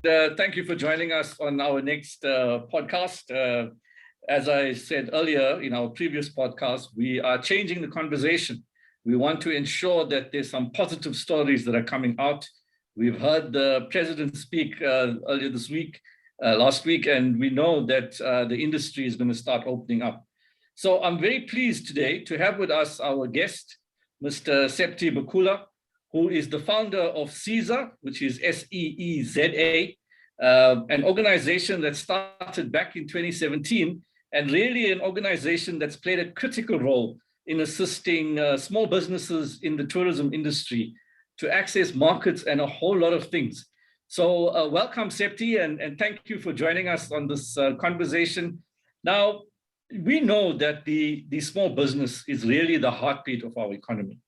Thank you for joining us on our next podcast. As I said earlier in our previous podcast, we are changing the conversation. We want to ensure that there's some positive stories that are coming out. We've heard the president speak earlier this week, last week, and we know that the industry is going to start opening up. So I'm very pleased today to have with us our guest, Mr. Septi Bukula, who is the founder of Seeza, which is S-E-E-Z-A, an organization that started back in 2017, and really an organization that's played a critical role in assisting small businesses in the tourism industry to access markets and a whole lot of things. So welcome, Septi, and thank you for joining us on this conversation. Now, we know that the small business is really the heartbeat of our economy.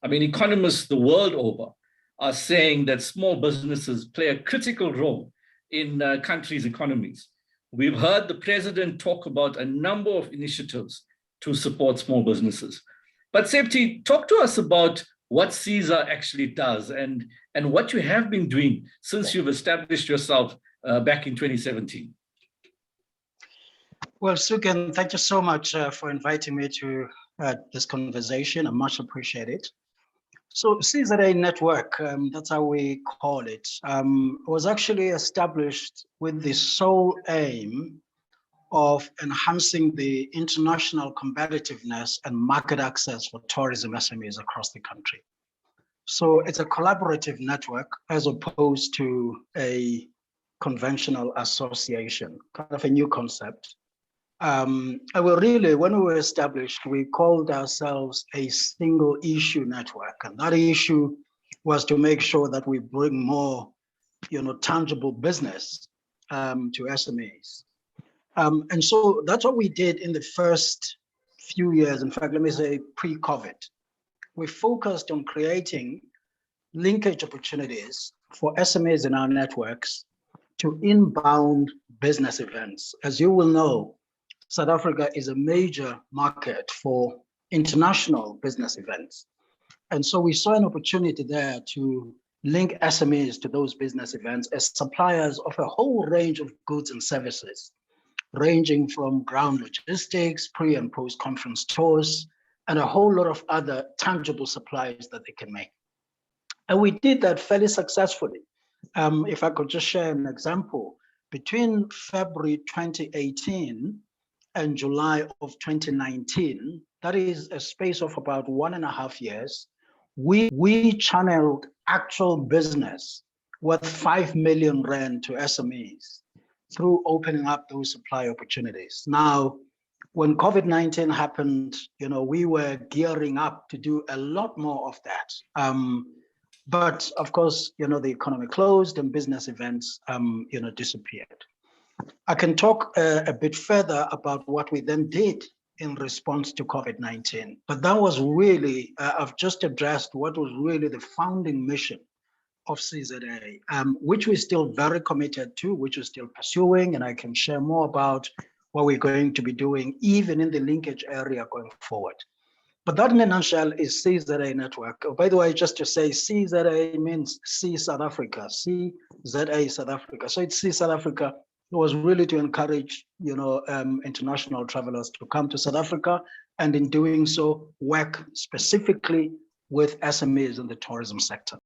I mean, economists the world over are saying that small businesses play a critical role in countries' economies. We've heard the president talk about a number of initiatives to support small businesses. But Septi, talk to us about what Seeza actually does and what you have been doing since you've established yourself back in 2017. Well, Sugen, thank you so much for inviting me to this conversation. I much appreciate it. So Seeza Network, that's how we call it, was actually established with the sole aim of enhancing the international competitiveness and market access for tourism SMEs across the country. So it's a collaborative network as opposed to a conventional association, kind of a new concept. And when we were established, we called ourselves a single issue network. And that issue was to make sure that we bring more, tangible business to SMEs. And so that's what we did in the first few years. In fact, let me say pre-COVID. We focused on creating linkage opportunities for SMEs in our networks to inbound business events. As you will know, South Africa is a major market for international business events. And so we saw an opportunity there to link SMEs to those business events as suppliers of a whole range of goods and services, ranging from ground logistics, pre and post conference tours, and a whole lot of other tangible supplies that they can make. And we did that fairly successfully. If I could just share an example, between February 2018 and July of 2019, that is a space of about 1.5 years, we channeled actual business worth 5 million rand to SMEs through opening up those supply opportunities. Now, when COVID-19 happened, we were gearing up to do a lot more of that. But of course, the economy closed and business events, disappeared. I can talk a bit further about what we then did in response to COVID-19, but that was really, I've just addressed what was really the founding mission of CZA, which we're still very committed to, which we're still pursuing, and I can share more about what we're going to be doing, even in the linkage area going forward. But that in a nutshell is CZA Network. Oh, by the way, just to say, CZA means See South Africa, CZA South Africa. So it's See South Africa. It was really to encourage, international travelers to come to South Africa, and in doing so, work specifically with SMEs in the tourism sector.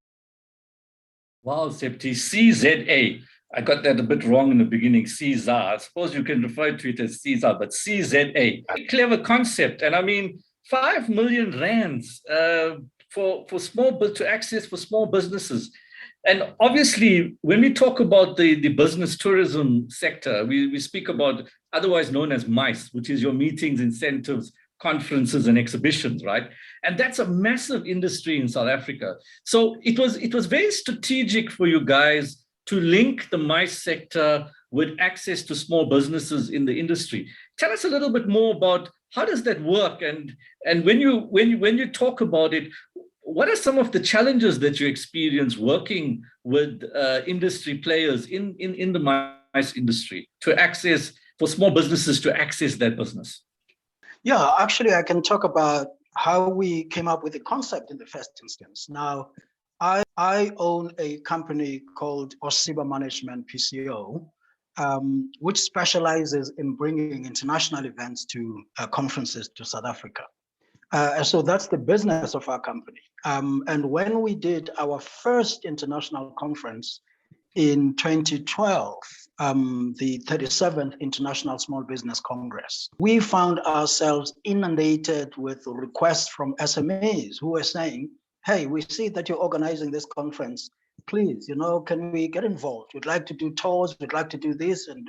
Wow, Septi, CZA. I got that a bit wrong in the beginning, Seeza. I suppose you can refer to it as Seeza, but CZA. A clever concept. And I mean, 5 million rands to access for small businesses. And obviously, when we talk about the business tourism sector, we speak about otherwise known as MICE, which is your meetings, incentives, conferences, and exhibitions, right? And that's a massive industry in South Africa. So it was very strategic for you guys to link the MICE sector with access to small businesses in the industry. Tell us a little bit more about how does that work, and when you talk about it, what are some of the challenges that you experience working with industry players in the MICE industry for small businesses to access that business? Yeah, actually, I can talk about how we came up with the concept in the first instance. Now, I own a company called Osiba Management PCO, which specializes in bringing international events to conferences to South Africa. So that's the business of our company. And when we did our first international conference in 2012, the 37th International Small Business Congress, we found ourselves inundated with requests from SMEs who were saying, hey, we see that you're organizing this conference. Please, can we get involved? We'd like to do tours, we'd like to do this. And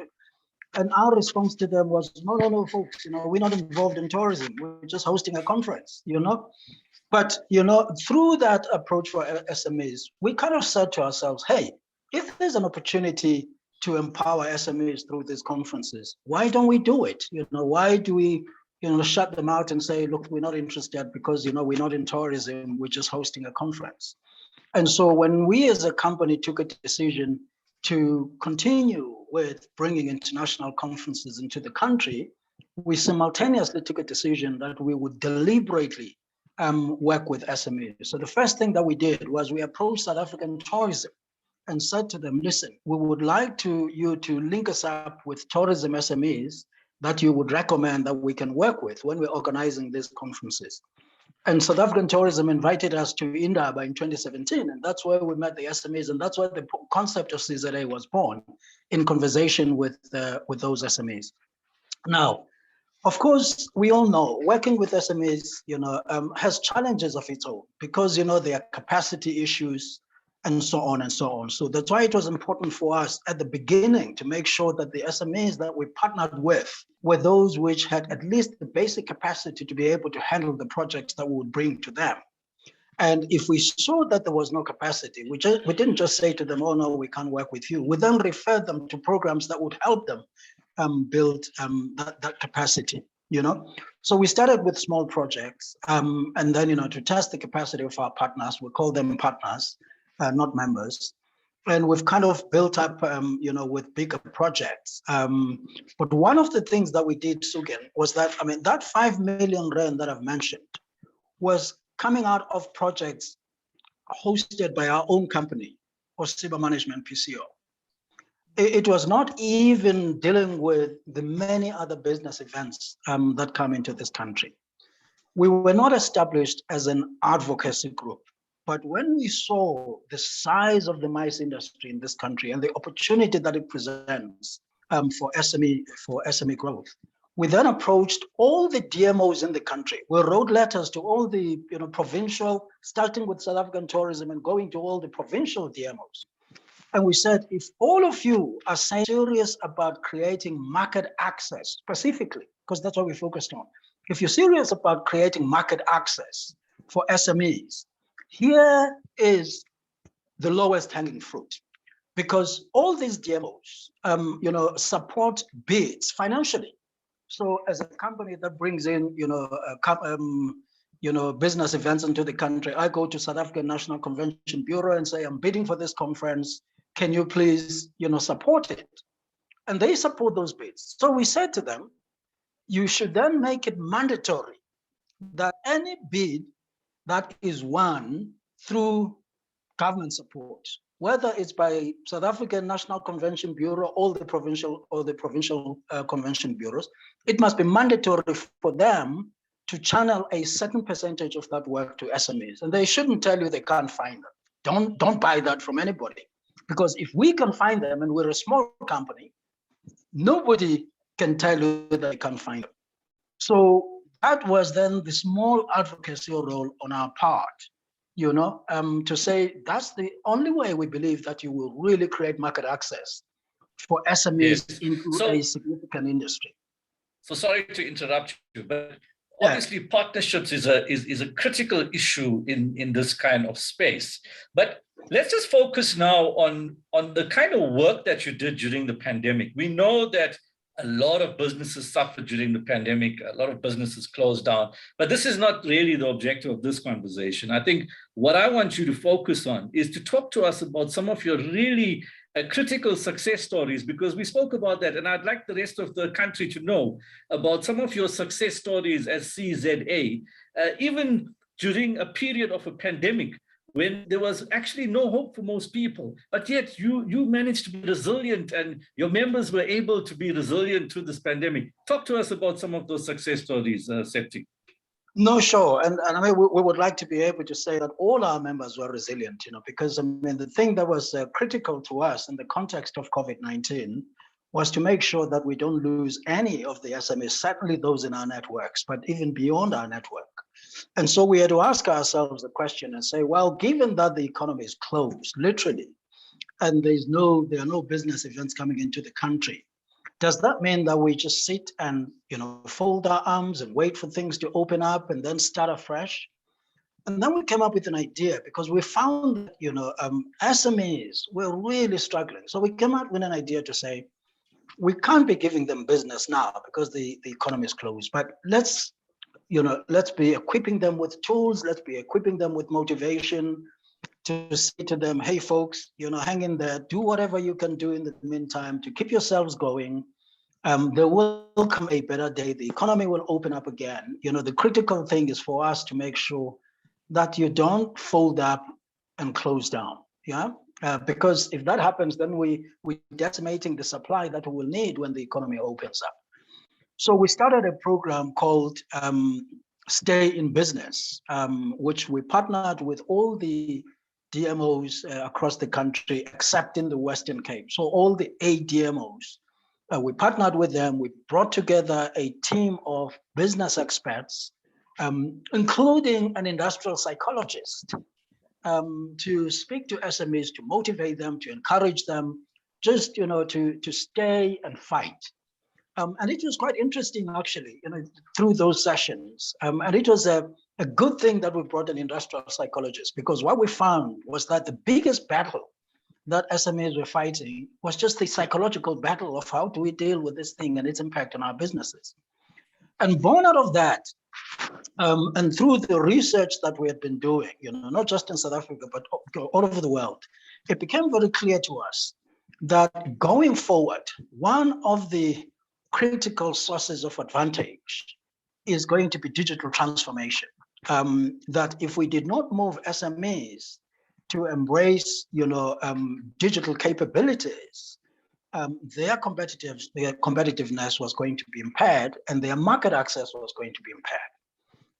our response to them was, no, folks, we're not involved in tourism. We're just hosting a conference, But, through that approach for SMEs, we kind of said to ourselves, hey, if there's an opportunity to empower SMEs through these conferences, why don't we do it? Why do we, shut them out and say, look, we're not interested because, we're not in tourism, we're just hosting a conference. And so when we as a company took a decision to continue with bringing international conferences into the country, we simultaneously took a decision that we would deliberately work with SMEs. So the first thing that we did was we approached South African tourism and said to them, listen, we would like you to link us up with tourism SMEs that you would recommend that we can work with when we're organizing these conferences. And South African tourism invited us to Indaba in 2017, and that's where we met the SMEs, and that's where the concept of CZA was born, in conversation with those SMEs. Now, of course, we all know working with SMEs, has challenges of its own because, there are capacity issues and so on and so on. So that's why it was important for us at the beginning to make sure that the SMEs that we partnered with were those which had at least the basic capacity to be able to handle the projects that we would bring to them. And if we saw that there was no capacity, we didn't just say to them, oh no, we can't work with you. We then referred them to programs that would help them build that capacity, So we started with small projects, and then, to test the capacity of our partners, we call them partners, not members. And we've kind of built up, with bigger projects. But one of the things that we did, Sugen, was that, that 5 million rand that I've mentioned was coming out of projects hosted by our own company, Osiba Management PCO. It was not even dealing with the many other business events that come into this country. We were not established as an advocacy group, but when we saw the size of the MICE industry in this country and the opportunity that it presents for SME growth, we then approached all the DMOs in the country. We wrote letters to all the provincial, starting with South African tourism and going to all the provincial DMOs. And we said, if all of you are serious about creating market access, specifically, because that's what we focused on, if you're serious about creating market access for SMEs, here is the lowest hanging fruit. Because all these DMOs, support bids financially. So as a company that brings in, business events into the country, I go to South African National Convention Bureau and say, I'm bidding for this conference. Can you please, support it? And they support those bids. So we said to them, you should then make it mandatory that any bid that is won through government support, whether it's by South African National Convention Bureau or the provincial convention bureaus, it must be mandatory for them to channel a certain percentage of that work to SMEs. And they shouldn't tell you they can't find them. Don't buy that from anybody. Because if we can find them and we're a small company, nobody can tell you that they can't find them. So that was then the small advocacy role on our part, to say that's the only way we believe that you will really create market access for SMEs into a significant industry. So sorry to interrupt you, but obviously partnerships is a critical issue in this kind of space. But let's just focus now on the kind of work that you did during the pandemic. We know that a lot of businesses suffered during the pandemic. A lot of businesses closed down. But this is not really the objective of this conversation. I think what I want you to focus on is to talk to us about some of your really critical success stories, because we spoke about that. And I'd like the rest of the country to know about some of your success stories as CZA, even during a period of a pandemic when there was actually no hope for most people. But yet you managed to be resilient, and your members were able to be resilient through this pandemic. Talk to us about some of those success stories, Septi. No, sure. And I mean, we would like to be able to say that all our members were resilient, because I mean, the thing that was critical to us in the context of COVID-19 was to make sure that we don't lose any of the SMEs, certainly those in our networks, but even beyond our network. And so we had to ask ourselves the question and say, well, given that the economy is closed, literally, and there are no business events coming into the country, does that mean that we just sit and fold our arms and wait for things to open up and then start afresh? And then we came up with an idea, because we found that SMEs were really struggling. So we came up with an idea to say, we can't be giving them business now because the economy is closed, but let's be equipping them with tools, let's be equipping them with motivation, to say to them, hey folks, hang in there, do whatever you can do in the meantime to keep yourselves going. There will come a better day. The economy will open up again. The critical thing is for us to make sure that you don't fold up and close down. Yeah. Because if that happens, then we're decimating the supply that we will need when the economy opens up. So we started a program called Stay in Business, which we partnered with all the DMOs across the country, except in the Western Cape. So all the 8 DMOs, we partnered with them. We brought together a team of business experts, including an industrial psychologist, to speak to SMEs, to motivate them, to encourage them, just to stay and fight. And it was quite interesting, actually, through those sessions. And it was a good thing that we brought an industrial psychologist, because what we found was that the biggest battle that SMEs were fighting was just the psychological battle of how do we deal with this thing and its impact on our businesses. And born out of that, and through the research that we had been doing, not just in South Africa, but all over the world, it became very clear to us that going forward, one of the critical sources of advantage is going to be digital transformation. That if we did not move SMEs to embrace, digital capabilities, their competitiveness was going to be impaired, and their market access was going to be impaired.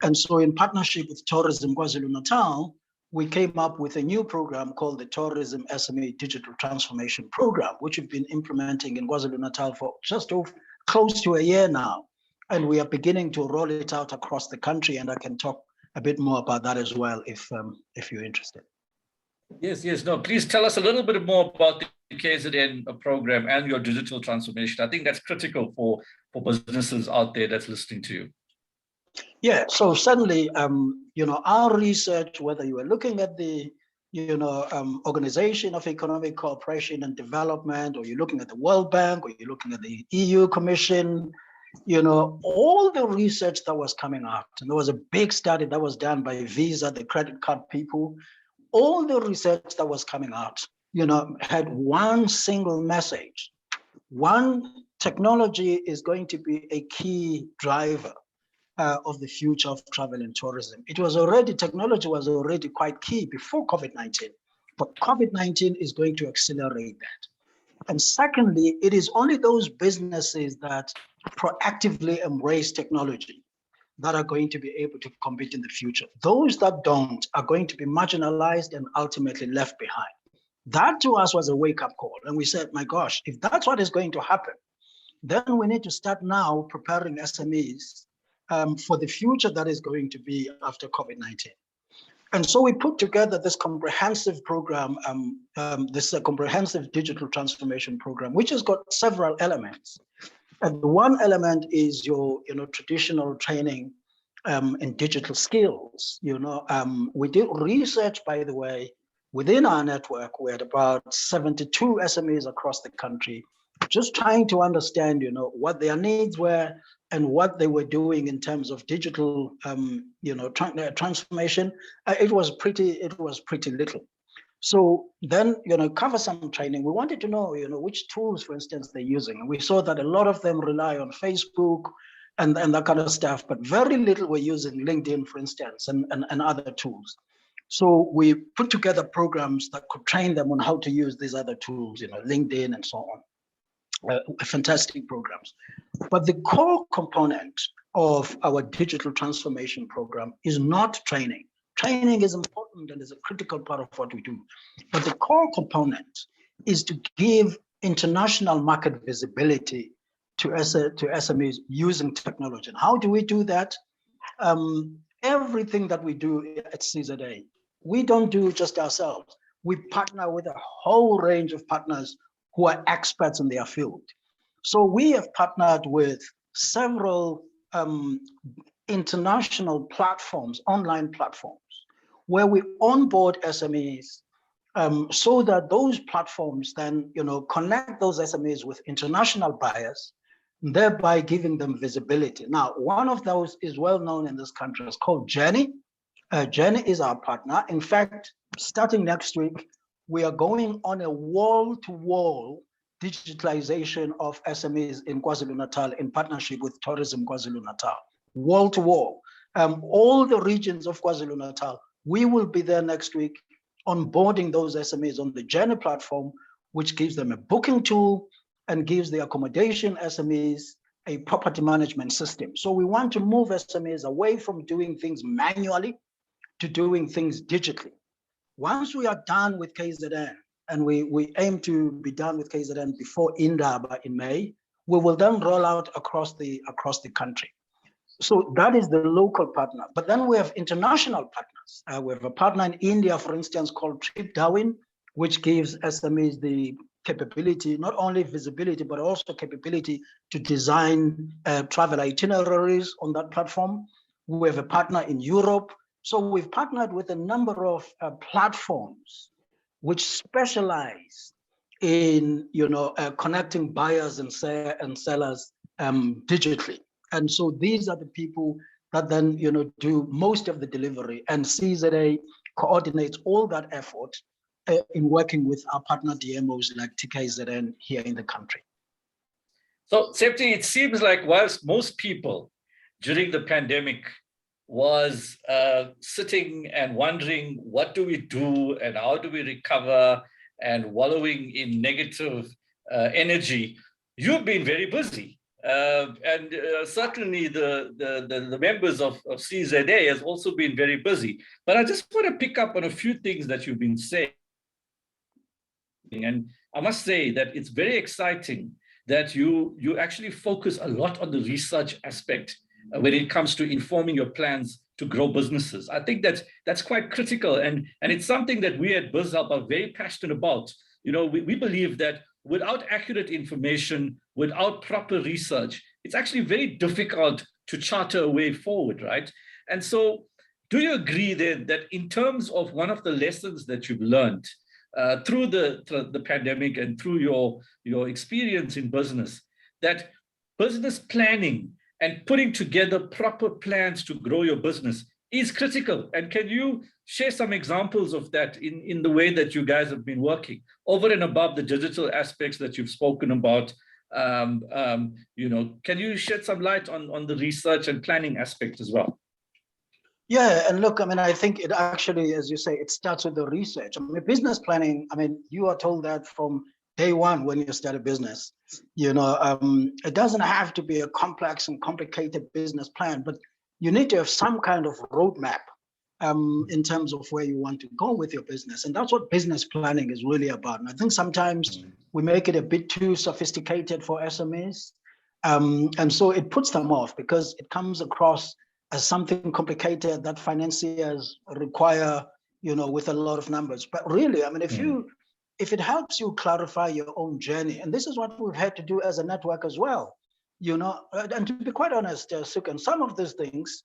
And so, in partnership with Tourism KwaZulu-Natal, we came up with a new program called the Tourism SME Digital Transformation Program, which we've been implementing in KwaZulu-Natal for just close to a year now. And we are beginning to roll it out across the country, and I can talk a bit more about that as well if you're interested. Yes. No, please tell us a little bit more about the KZN program and your digital transformation. I think that's critical for businesses out there that's listening to you. Yeah, so certainly, our research, whether you are looking at the, Organization of Economic Cooperation and Development, or you're looking at the World Bank, or you're looking at the EU Commission, all the research that was coming out, and there was a big study that was done by Visa, the credit card people, all the research that was coming out, had one single message. One, technology is going to be a key driver of the future of travel and tourism. Technology was already quite key before COVID-19, but COVID-19 is going to accelerate that. And secondly, it is only those businesses that proactively embrace technology that are going to be able to compete in the future. Those that don't are going to be marginalized and ultimately left behind. That to us was a wake-up call. And we said, my gosh, if that's what is going to happen, then we need to start now preparing SMEs for the future that is going to be after COVID-19. And so we put together this comprehensive program, this comprehensive digital transformation program, which has got several elements. And one element is your traditional training in digital skills. We did research, by the way, within our network. We had about 72 SMEs across the country, just trying to understand, what their needs were and what they were doing in terms of digital, transformation. It was pretty little. So then, cover some training. We wanted to know, which tools, for instance, they're using. And we saw that a lot of them rely on Facebook and that kind of stuff, but very little were using LinkedIn, for instance, and other tools. So we put together programs that could train them on how to use these other tools, LinkedIn and so on. Fantastic programs. But the core component of our digital transformation program is not training. Training is important and is a critical part of what we do. But the core component is to give international market visibility to SMEs using technology. And how do we do that? Everything that we do at CZA, we don't do just ourselves. We partner with a whole range of partners who are experts in their field. So we have partnered with several international platforms, online platforms, where we onboard SMEs so that those platforms then connect those SMEs with international buyers, thereby giving them visibility. Now, one of those is well known in this country. It's called Journey. Journey is our partner. In fact, starting next week, we are going on a wall-to-wall digitalization of SMEs in KwaZulu-Natal in partnership with Tourism KwaZulu-Natal, wall-to-wall. All the regions of KwaZulu-Natal, we will be there next week onboarding those SMEs on the Journey platform, which gives them a booking tool and gives the accommodation SMEs a property management system. So we want to move SMEs away from doing things manually to doing things digitally. Once we are done with KZN, and we aim to be done with KZN before Indaba in May, we will then roll out across the country. So that is the local partner. But then we have international partners. We have a partner in India, for instance, called Trip Darwin, which gives SMEs the capability, not only visibility, but also capability to design travel itineraries on that platform. We have a partner in Europe. So we've partnered with a number of platforms which specialize in connecting buyers and sellers digitally. And so these are the people that then do most of the delivery, and CZA coordinates all that effort in working with our partner DMOs like TKZN here in the country. So Septi, it seems like whilst most people during the pandemic was sitting and wondering, what do we do and how do we recover, and wallowing in negative energy, you've been very busy. And certainly the members of CZA has also been very busy. But I just want to pick up on a few things that you've been saying. And I must say that it's very exciting that you actually focus a lot on the research aspect when it comes to informing your plans to grow businesses. I think that's quite critical, and it's something that we at BizHelp are very passionate about. We believe that without accurate information, without proper research, it's actually very difficult to charter a way forward, right? And so do you agree then that in terms of one of the lessons that you've learned through the pandemic and through your experience in business, that business planning and putting together proper plans to grow your business is critical? And can you share some examples of that in the way that you guys have been working over and above the digital aspects that you've spoken about? Can you shed some light on the research and planning aspect as well? Yeah, and look, I think it actually, as you say, it starts with the research. Business planning, you are told that from day one when you start a business. It doesn't have to be a complex and complicated business plan, but you need to have some kind of roadmap in terms of where you want to go with your business. And that's what business planning is really about. And I think sometimes we make it a bit too sophisticated for SMEs. And so it puts them off because it comes across as something complicated that financiers require, with a lot of numbers. But really, if it helps you clarify your own journey, and this is what we've had to do as a network as well, and to be quite honest, Sugen, some of these things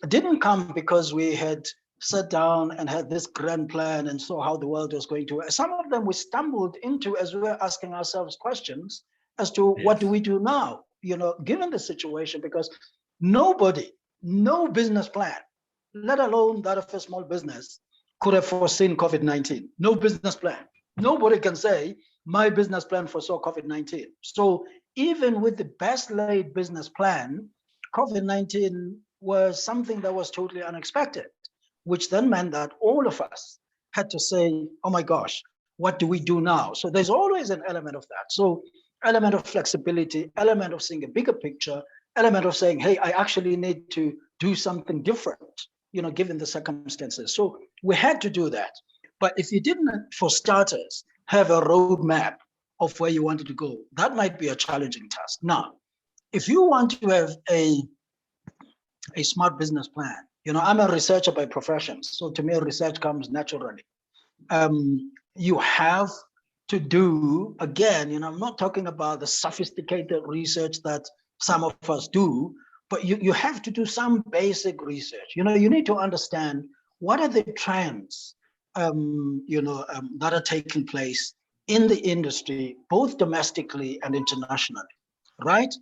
didn't come because we had sat down and had this grand plan and saw how the world was going to. Some of them we stumbled into as we were asking ourselves questions as to what do we do now, given the situation, because no business plan, let alone that of a small business, could have foreseen COVID-19. No business plan. Nobody can say, my business plan foresaw COVID-19. So even with the best laid business plan, COVID-19 was something that was totally unexpected. which then meant that all of us had to say, oh my gosh, what do we do now? So there's always an element of that. So element of flexibility, element of seeing a bigger picture, element of saying, hey, I actually need to do something different, given the circumstances. So we had to do that. But if you didn't, for starters, have a roadmap of where you wanted to go, that might be a challenging task. Now, if you want to have a smart business plan, I'm a researcher by profession. So to me, research comes naturally. You have to do, again, I'm not talking about the sophisticated research that some of us do, but you have to do some basic research. You need to understand what are the trends, that are taking place in the industry, both domestically and internationally, right?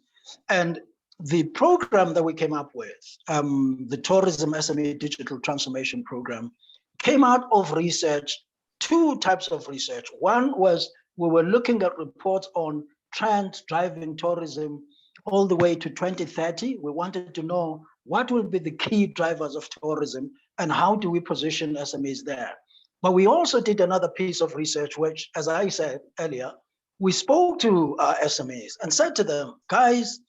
And the program that we came up with, the Tourism SME Digital Transformation Program, came out of research, two types of research. One was we were looking at reports on trends driving tourism all the way to 2030. We wanted to know what will be the key drivers of tourism and how do we position SMEs there. But we also did another piece of research, which, as I said earlier, we spoke to SMEs and said to them, guys,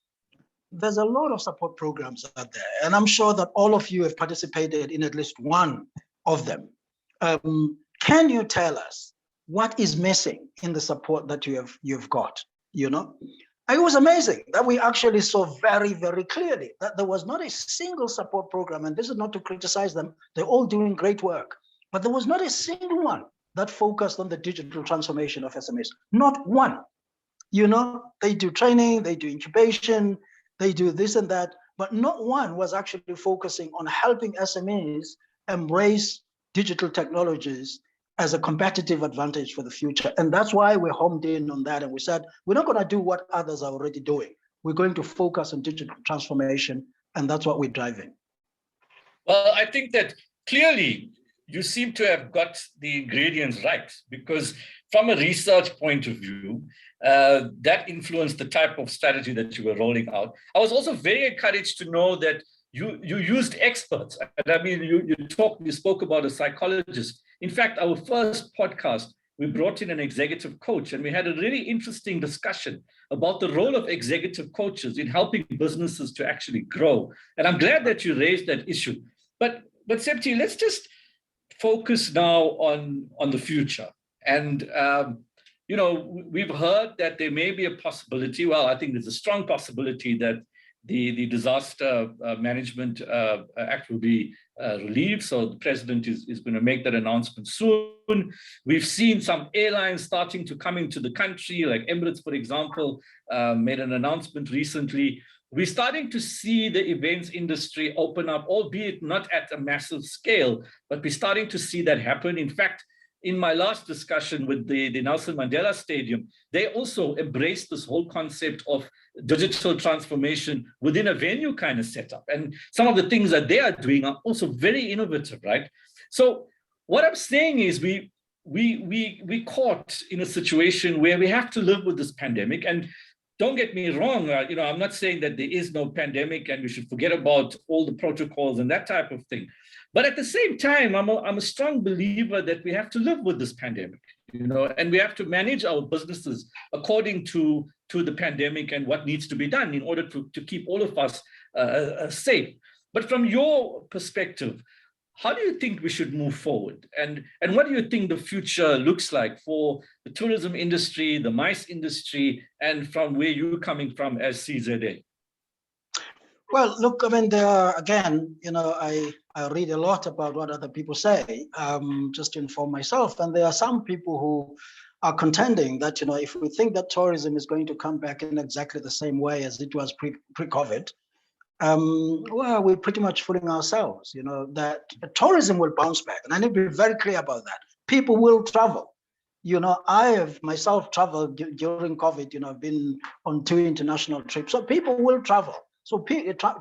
there's a lot of support programs out there, and I'm sure that all of you have participated in at least one of them. Can you tell us what is missing in the support that you've got? It was amazing that we actually saw very, very clearly that there was not a single support program, and this is not to criticize them, they're all doing great work, but there was not a single one that focused on the digital transformation of SMEs. Not one. They do training, they do incubation, they do this and that, but not one was actually focusing on helping SMEs embrace digital technologies as a competitive advantage for the future. And that's why we homed in on that. And we said, we're not going to do what others are already doing. We're going to focus on digital transformation. And that's what we're driving. Well, I think that clearly you seem to have got the ingredients right, because from a research point of view, that influenced the type of strategy that you were rolling out. I was also very encouraged to know that you used experts. And I mean, you spoke about a psychologist. In fact, our first podcast, we brought in an executive coach, and we had a really interesting discussion about the role of executive coaches in helping businesses to actually grow. And I'm glad that you raised that issue. But Septi, let's just focus now on the future. And we've heard that there may be a possibility. Well, I think there's a strong possibility that the Disaster Management Act will be relieved. So the president is going to make that announcement soon. We've seen some airlines starting to come into the country, like Emirates, for example, made an announcement recently. We're starting to see the events industry open up, albeit not at a massive scale, but we're starting to see that happen. In fact, in my last discussion with the Nelson Mandela Stadium, they also embraced this whole concept of digital transformation within a venue kind of setup. And some of the things that they are doing are also very innovative, right? So what I'm saying is we caught in a situation where we have to live with this pandemic. And don't get me wrong, I'm not saying that there is no pandemic and we should forget about all the protocols and that type of thing. But at the same time, I'm a strong believer that we have to live with this pandemic, and we have to manage our businesses according to the pandemic and what needs to be done in order to keep all of us safe. But from your perspective, how do you think we should move forward? And what do you think the future looks like for the tourism industry, the MICE industry, and from where you're coming from as CZA? Well, look, I mean, again, I read a lot about what other people say, just to inform myself. And there are some people who are contending that, if we think that tourism is going to come back in exactly the same way as it was pre-COVID, well, we're pretty much fooling ourselves, that tourism will bounce back. And I need to be very clear about that. People will travel. I have myself traveled during COVID, I've been on 2 international trips. So people will travel. So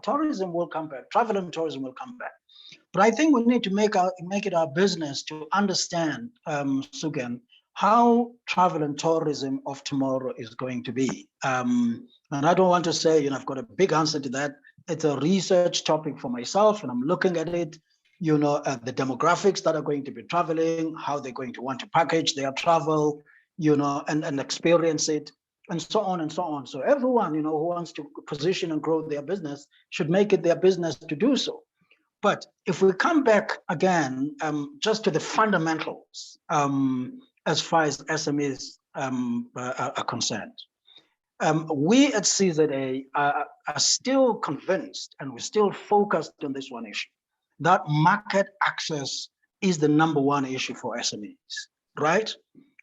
tourism will come back, travel and tourism will come back. But I think we need to make it our business to understand, Sugen, how travel and tourism of tomorrow is going to be. And I don't want to say, I've got a big answer to that. It's a research topic for myself, and I'm looking at it. the demographics that are going to be traveling, how they're going to want to package their travel, and experience it, and so on and so on. So everyone, who wants to position and grow their business should make it their business to do so. But if we come back again, just to the fundamentals, as far as SMEs are concerned, we at CZA are still convinced, and we're still focused on this one issue, that market access is the number one issue for SMEs, right?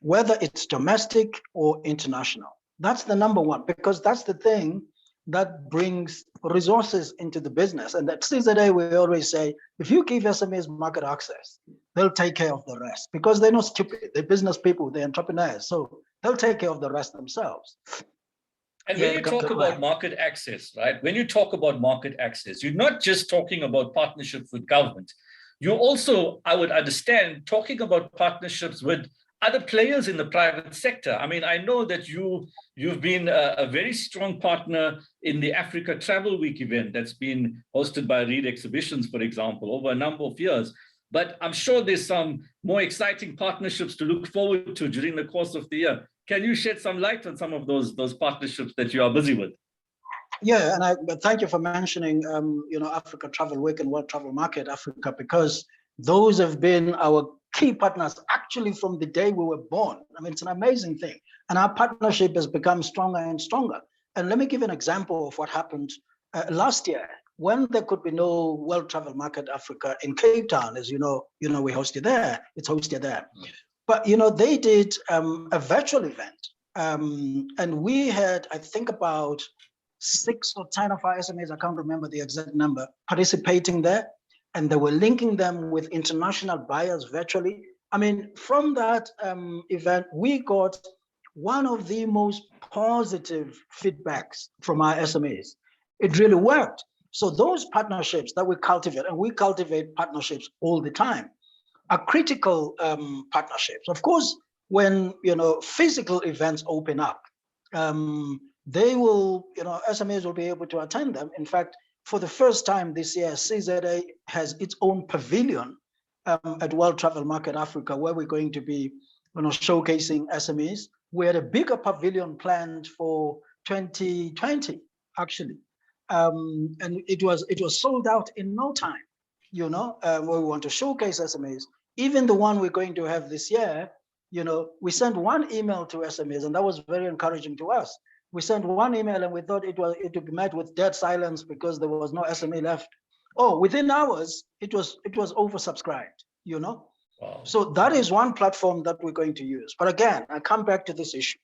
Whether it's domestic or international. That's the number one, because that's the thing that brings resources into the business. And at CZA, we always say, if you give SMEs market access, they'll take care of the rest, because they're not stupid. They're business people, they're entrepreneurs. So they'll take care of the rest themselves. And when you talk about market access, right? When you talk about market access, you're not just talking about partnerships with government. You also, I would understand, talking about partnerships with other players in the private sector. I mean, I know that you've been a very strong partner in the Africa Travel Week event that's been hosted by Reed Exhibitions, for example, over a number of years. But I'm sure there's some more exciting partnerships to look forward to during the course of the year. Can you shed some light on some of those partnerships that you are busy with? Yeah, and thank you for mentioning, Africa Travel Week and World Travel Market Africa, because those have been our key partners actually from the day we were born. I mean, it's an amazing thing. And our partnership has become stronger and stronger. And let me give an example of what happened last year, when there could be no World Travel Market Africa in Cape Town. As you know, we hosted there. It's hosted there. But, they did a virtual event. And we had, I think, about 6 or 10 of our SMEs, I can't remember the exact number, participating there. And they were linking them with international buyers virtually. I mean, from that event, we got one of the most positive feedbacks from our SMEs. It really worked. So those partnerships that we cultivate, and we cultivate partnerships all the time, are critical partnerships. Of course, when physical events open up, they will, SMEs will be able to attend them. In fact, for the first time this year, CZA has its own pavilion at World Travel Market Africa, where we're going to be showcasing SMEs. We had a bigger pavilion planned for 2020, actually. And it was sold out in no time, where we want to showcase SMEs. Even the one we're going to have this year, we sent one email to SMEs, and that was very encouraging to us. We sent one email and we thought it would be met with dead silence because there was no SME left. Oh, within hours, it was oversubscribed, Wow. So that is one platform that we're going to use. But again, I come back to this issue.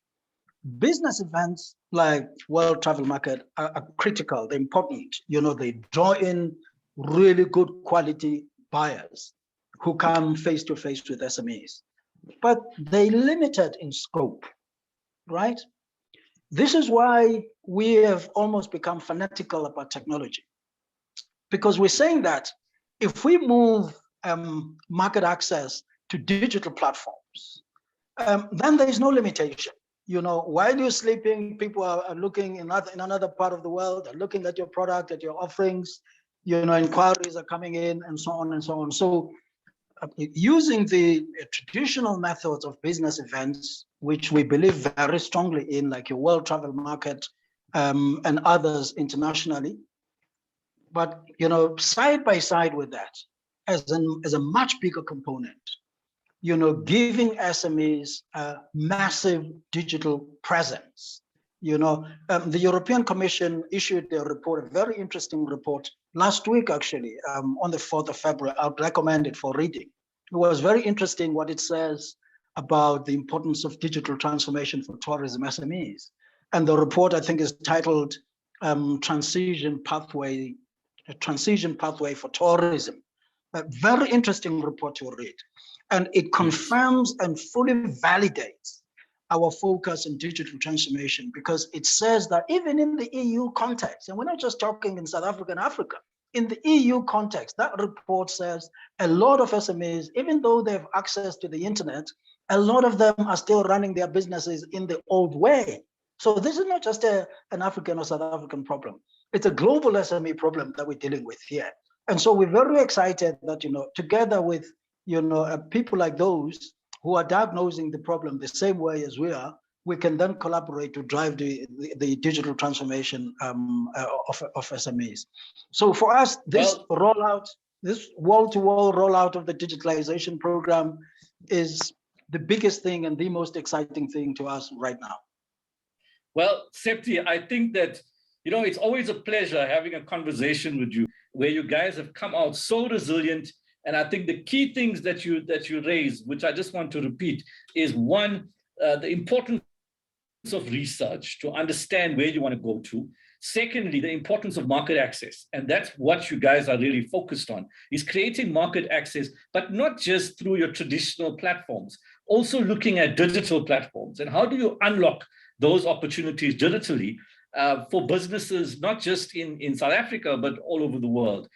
Business events like World Travel Market are critical, they're important. They draw in really good quality buyers who come face to face with SMEs. But they're limited in scope, right? This is why we have almost become fanatical about technology, because we're saying that if we move market access to digital platforms, then there is no limitation. While you're sleeping, people are looking in another part of the world, are looking at your product, at your offerings, inquiries are coming in, and so on and so on. So using the traditional methods of business events, which we believe very strongly in, like your World Travel Market and others internationally, but side by side with that, as a much bigger component, giving SMEs a massive digital presence. The European Commission issued a report, a very interesting report, last week, actually, on the 4th of February. I would recommend it for reading. It was very interesting what it says about the importance of digital transformation for tourism SMEs. And the report, I think, is titled Transition Pathway for Tourism. A very interesting report to read. And it confirms and fully validates our focus on digital transformation, because it says that even in the EU context, and we're not just talking in South Africa and Africa, in the EU context, that report says a lot of SMEs, even though they have access to the internet, a lot of them are still running their businesses in the old way. So this is not just an African or South African problem. It's a global SME problem that we're dealing with here. And so we're very excited that, together with, people like those who are diagnosing the problem the same way as we are, we can then collaborate to drive the digital transformation of SMEs. So for us, this rollout, this wall-to-wall rollout of the digitalization program is the biggest thing and the most exciting thing to us right now. Well, Septi, I think that, it's always a pleasure having a conversation with you, where you guys have come out so resilient. And I think the key things that you raise, which I just want to repeat, is one, the importance of research to understand where you want to go to. Secondly, the importance of market access. And that's what you guys are really focused on, is creating market access, but not just through your traditional platforms, also looking at digital platforms. And how do you unlock those opportunities digitally for businesses, not just in South Africa, but all over the world.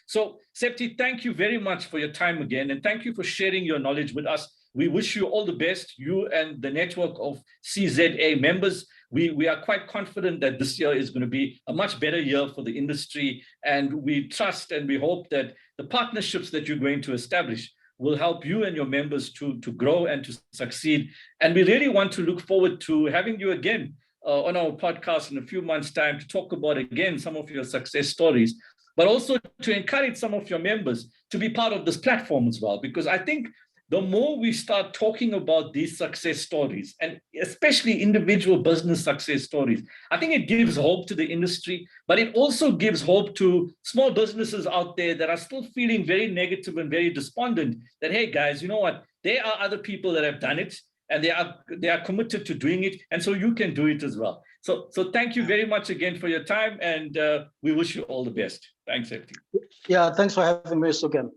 So, Septi, thank you very much for your time again, and thank you for sharing your knowledge with us. We wish you all the best, you and the network of CZA members. We are quite confident that this year is going to be a much better year for the industry, and we trust and we hope that the partnerships that you're going to establish will help you and your members to grow and to succeed. And we really want to look forward to having you again on our podcast in a few months' time to talk about, again, some of your success stories, but also to encourage some of your members to be part of this platform as well. Because I think the more we start talking about these success stories, and especially individual business success stories, I think it gives hope to the industry, but it also gives hope to small businesses out there that are still feeling very negative and very despondent that, hey, guys, you know what? There are other people that have done it, and they are committed to doing it, and so you can do it as well. So thank you very much again for your time, and we wish you all the best. Thanks, Septi. Yeah, thanks for having me, Sugen.